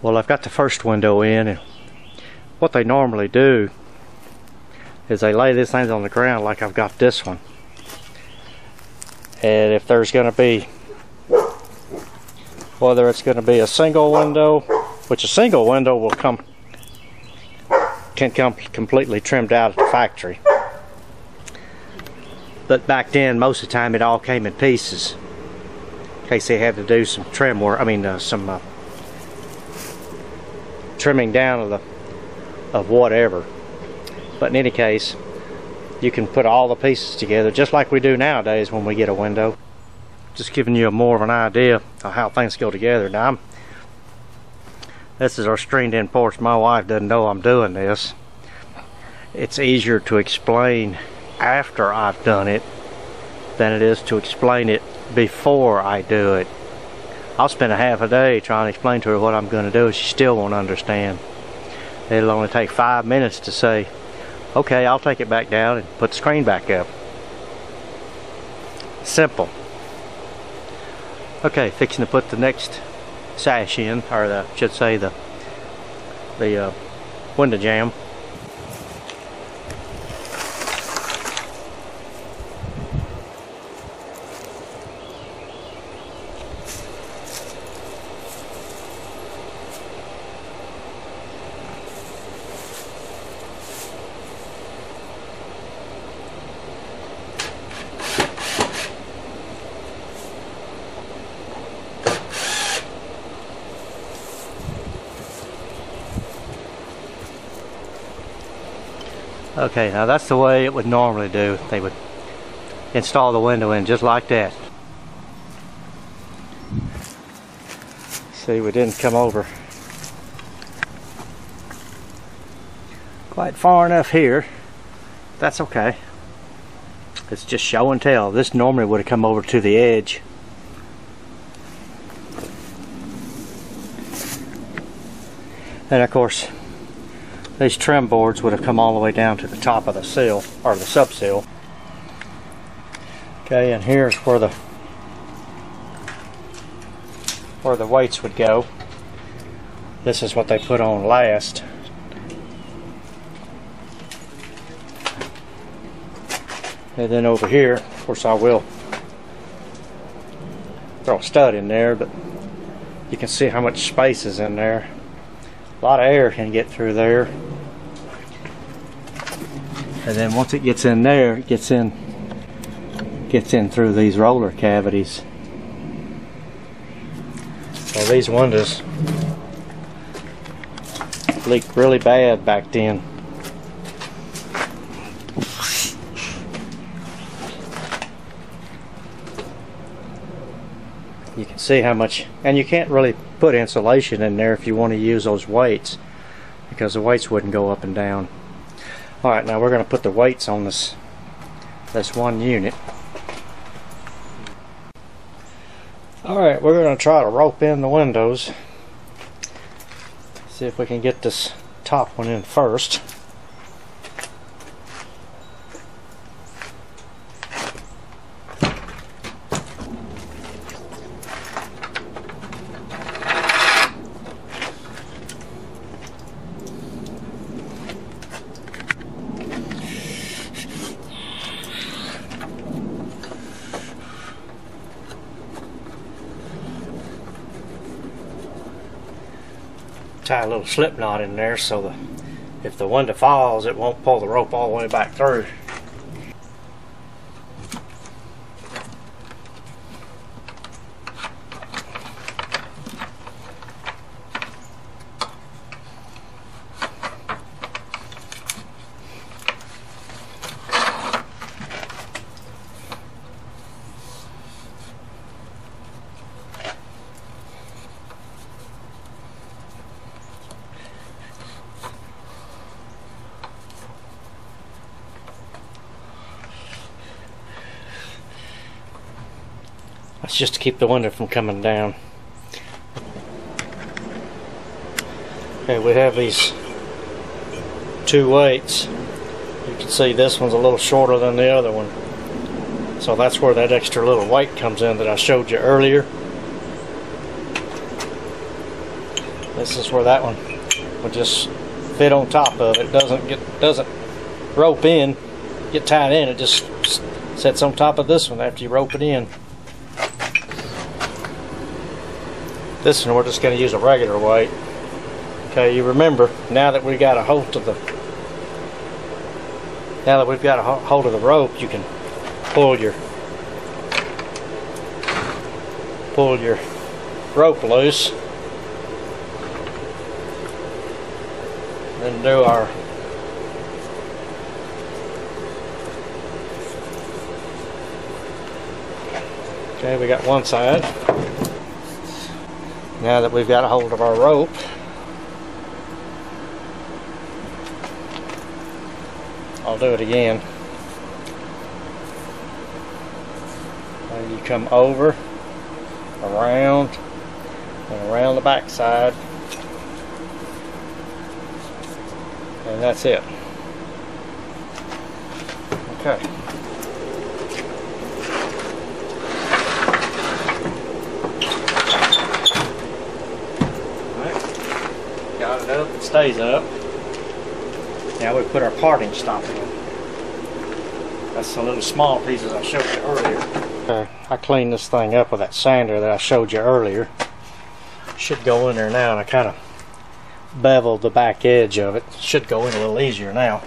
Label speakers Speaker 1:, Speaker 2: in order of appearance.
Speaker 1: Well, I've got the first window in, and what they normally do is they lay these things on the ground like I've got this one. And if there's going to be, whether it's going to be a single window, which a single window can come completely trimmed out at the factory. But back then, most of the time, it all came in pieces, in case they had to do some trim work. I mean, some trimming down of whatever. But in any case, you can put all the pieces together just like we do nowadays when we get a window. Just giving you more of an idea of how things go together. Now, this is our screened-in porch. My wife doesn't know I'm doing this. It's easier to explain after I've done it than it is to explain it before I do it. I'll spend a half a day trying to explain to her what I'm going to do, and she still won't understand. It'll only take 5 minutes to say, okay, I'll take it back down and put the screen back up. Simple. Okay, fixing to put the next sash in, or I should say the window jamb. Okay, now that's the way it would normally do. They would install the window in just like that. See, we didn't come over quite far enough here. That's okay. It's just show and tell. This normally would have come over to the edge. And of course, these trim boards would have come all the way down to the top of the sill, or the sub-sill. Okay, and here's where the weights would go. This is what they put on last. And then over here, of course, I will throw a stud in there, but you can see how much space is in there. A lot of air can get through there. And then once it gets in there, it gets in through these roller cavities. So these windows leaked really bad back then. You can see how much, and you can't really put insulation in there if you want to use those weights, because the weights wouldn't go up and down. Alright, now we're going to put the weights on this one unit. Alright, we're going to try to rope in the windows. See if we can get this top one in first. Tie a little slip knot in there so if the window falls, it won't pull the rope all the way back through. That's just to keep the window from coming down. Okay, we have these two weights. You can see this one's a little shorter than the other one. So that's where that extra little weight comes in that I showed you earlier. This is where that one would just fit on top of it. Doesn't rope in, get tied in. It just sets on top of this one after you rope it in. This one we're just going to use a regular weight. Okay, you remember, now that we've got a hold of the rope, you can pull your rope loose. Then do our okay, we got one side. Now that we've got a hold of our rope, I'll do it again. And you come over, around, and around the back side, and that's it. Okay. Got it up, it stays up. Now we put our parting stop in. That's the little small pieces I showed you earlier. I cleaned this thing up with that sander that I showed you earlier. Should go in there now, and I kind of beveled the back edge of it. Should go in a little easier now.